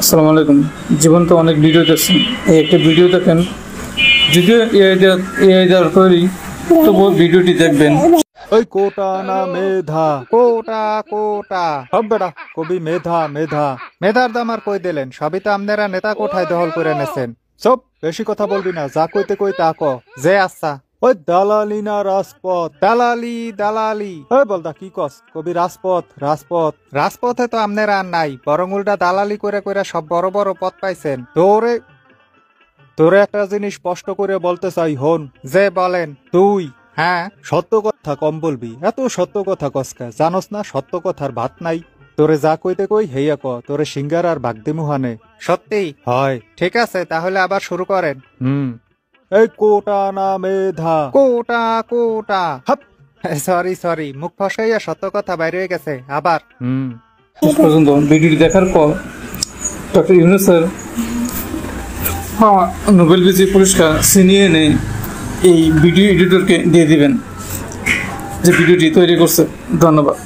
আসসালামু আলাইকুম। জীবন তো অনেক ভিডিও দেখছেন, এই একটা ভিডিও দেখেন, যদিও এআই দ্বারা তৈরি, তবুও ভিডিওটি দেখবেন। ওই কোটা না মেধা, কোটা কোটা বেটা কবি মেধা মেধা। মেধার দাম আর কই দিলেন? সবই তো আপনারা নেতা কোঠায় দখল করে নেছেন। সব বেশি কথা বলবি না, যা কইতে কই তা ক। যে আচ্ছা, ওই দালালি না রাজপথ? দালালি দালালি। ওই বলদা কি কস? কবি রাজপথ রাজপথ। রাজপথে তো আপনারা আর নাই, বরং উল্টা দালালি করে করে সব বড় বড় পদ পাইছেন। তোরে তোরে একটা জিনিস স্পষ্ট করে বলতে চাই, হন। যে বলেন। তুই হ্যাঁ, সত্য কথা কম বলবি, এত সত্য কথা কসকা। জানোস না সত্য কথার ভাত নাই? তোরে যা কইতে কই হেইয়া ক, তোরে সিঙ্গার আর বাগদি মুহানে। সত্যি? হয়। ঠিক আছে, তাহলে আবার শুরু করেন। এই কোটা না মেধা? কোটা কোটা। হাপ। সরি সরি, মুখ ফসাইয়া সত্য কথা বাইরে হয়ে গেছে। আবার শেষ পর্যন্ত ভিডিওটি দেখার পর ডক্টর ইউনূস স্যার নোবেল বিজয়ী পুরস্কার ছিনিয়ে এনে এই ভিডিও এডিটরকে দিয়ে দিবেন, যে ভিডিওটি তৈরি করছে। ধন্যবাদ।